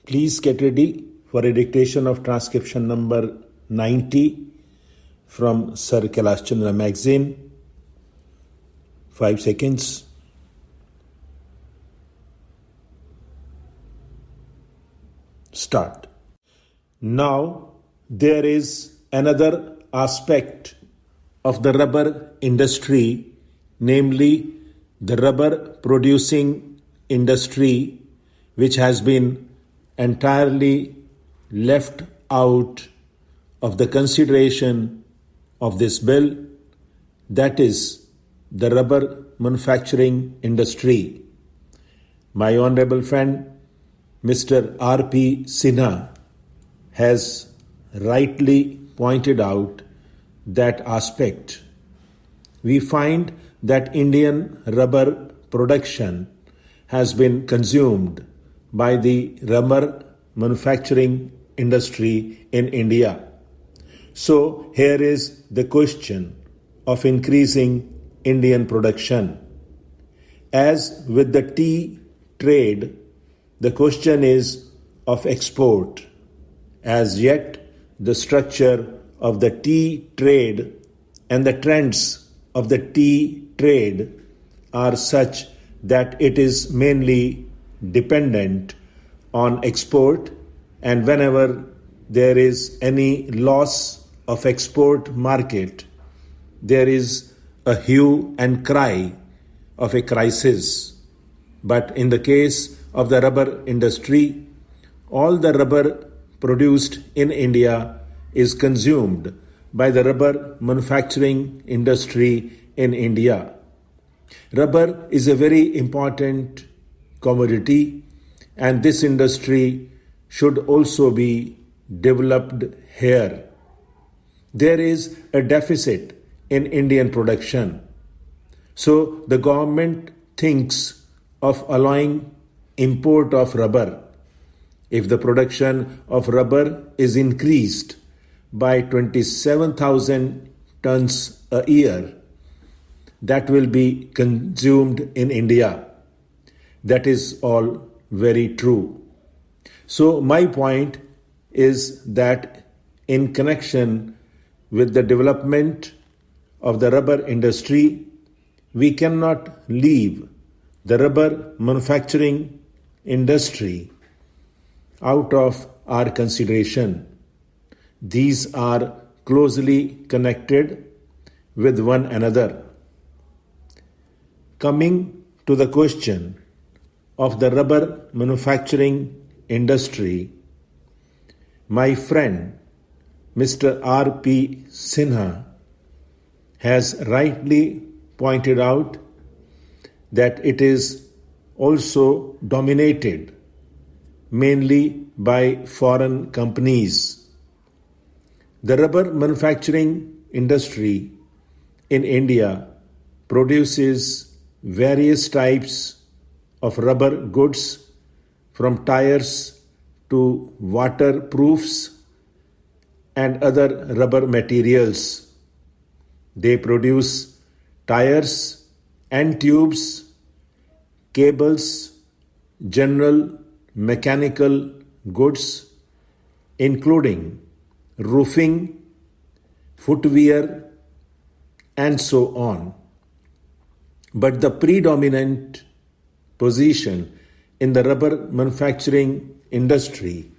Please get ready for a dictation of transcription number 90 from Sir Kailash Chandra magazine. 5 seconds. Start. Now, there is another aspect of the rubber industry, namely the rubber producing industry, which has been entirely left out of the consideration of this bill, that is the rubber manufacturing industry. My honorable friend Mr. R.P. Sinha has rightly pointed out that aspect. We find that Indian rubber production has been consumed by the rubber manufacturing industry in India. So here is the question of increasing Indian production. As with the tea trade, the question is of export. As yet, the structure of the tea trade and the trends of the tea trade are such that it is mainly dependent on export, and whenever there is any loss of export market, there is a hue and cry of a crisis. But in the case of the rubber industry, all the rubber produced in India is consumed by the rubber manufacturing industry in India. Rubber is a very important commodity, and this industry should also be developed here. There is a deficit in Indian production. So the government thinks of allowing import of rubber. If the production of rubber is increased by 27,000 tons a year, that will be consumed in India. That is all very true. So my point is that in connection with the development of the rubber industry, we cannot leave the rubber manufacturing industry out of our consideration. These are closely connected with one another. Coming to the question of the rubber manufacturing industry, my friend Mr. R.P. Sinha has rightly pointed out that it is also dominated mainly by foreign companies. The rubber manufacturing industry in India produces various types of rubber goods, from tires to waterproofs and other rubber materials. They produce tires and tubes, cables, general mechanical goods, including roofing, footwear, and so on. But the predominant position in the rubber manufacturing industry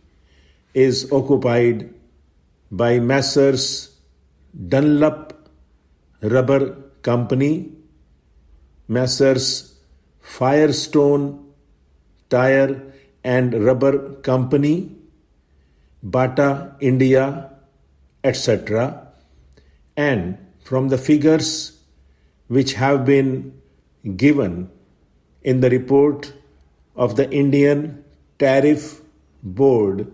is occupied by Messrs. Dunlop Rubber Company, Messrs. Firestone Tire and Rubber Company, Bata India, etc. And from the figures which have been given in the report of the Indian Tariff Board,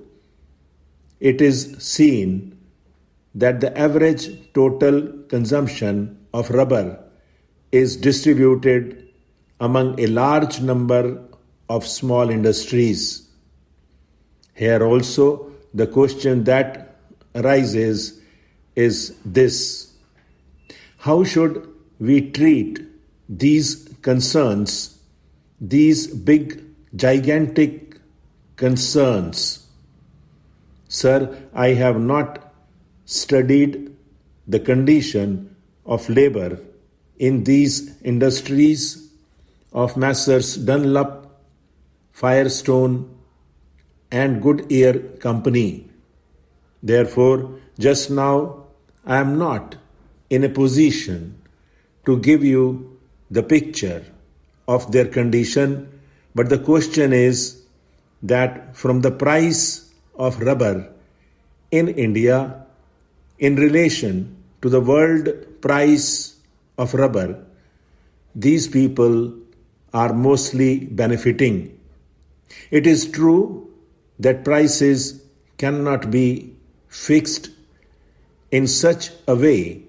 it is seen that the average total consumption of rubber is distributed among a large number of small industries. Here also, the question that arises is this: how should we treat these concerns, these big, gigantic concerns. Sir, I have not studied the condition of labor in these industries of Messrs. Dunlop, Firestone, and Goodyear Company. Therefore, just now I am not in a position to give you the picture of their condition, but the question is that from the price of rubber in India in relation to the world price of rubber, these people are mostly benefiting. It is true that prices cannot be fixed in such a way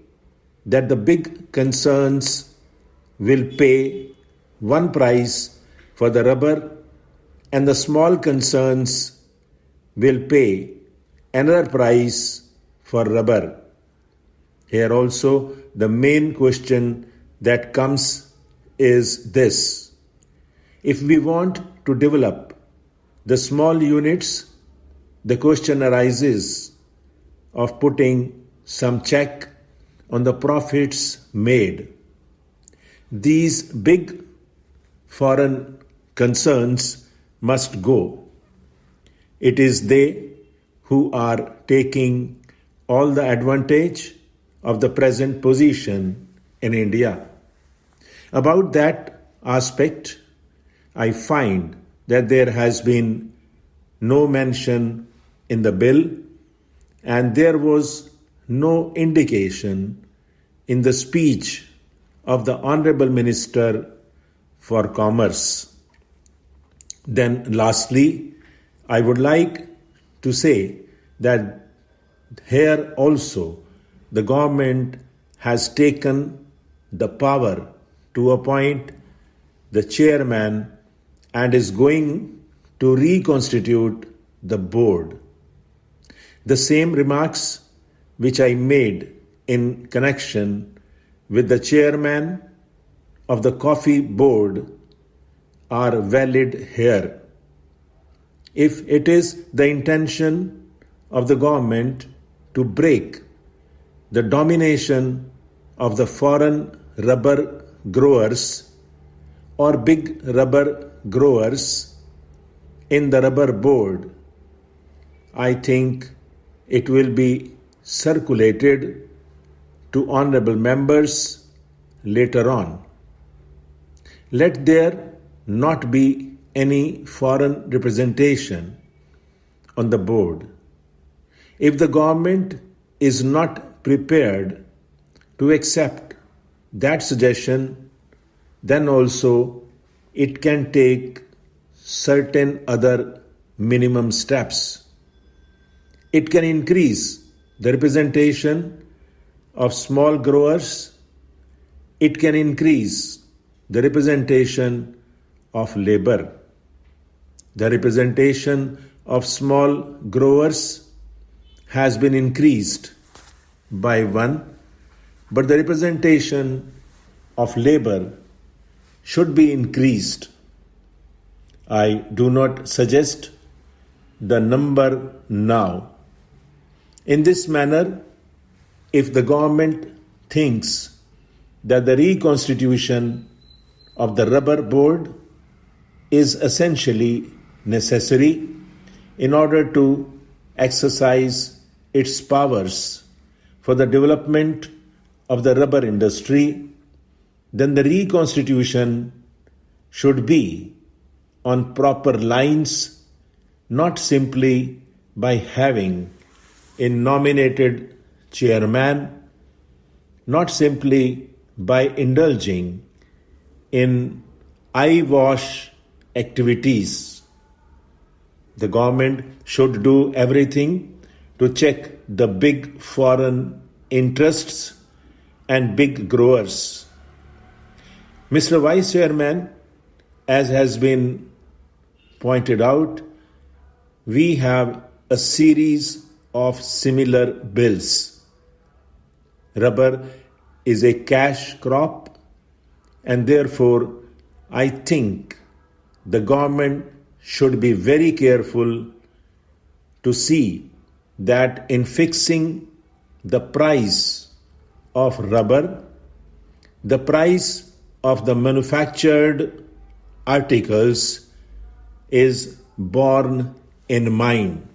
that the big concerns will pay one price for the rubber and the small concerns will pay another price for rubber. Here also the main question that comes is this: if we want to develop the small units, the question arises of putting some check on the profits made. These big foreign concerns must go. It is they who are taking all the advantage of the present position in India. About that aspect, I find that there has been no mention in the bill and there was no indication in the speech of the Honorable Minister for Commerce. Then lastly, I would like to say that here also the government has taken the power to appoint the chairman and is going to reconstitute the board. The same remarks which I made in connection with the chairman of the coffee board are valid here. If it is the intention of the government to break the domination of the foreign rubber growers or big rubber growers in the rubber board, I think it will be circulated to honorable members later on. Let there not be any foreign representation on the board. If the government is not prepared to accept that suggestion, then also it can take certain other minimum steps. It can increase the representation of small growers. It can increase the representation of labor. The representation of small growers has been increased by one, but the representation of labor should be increased. I do not suggest the number now. In this manner, if the government thinks that the reconstitution of the rubber board is essentially necessary in order to exercise its powers for the development of the rubber industry, then the reconstitution should be on proper lines, not simply by having a nominated chairman, not simply by indulging in eyewash activities. The government should do everything to check the big foreign interests and big growers. Mr. Vice Chairman, as has been pointed out, we have a series of similar bills. Rubber is a cash crop, and therefore I think the government should be very careful to see that in fixing the price of rubber, the price of the manufactured articles is borne in mind.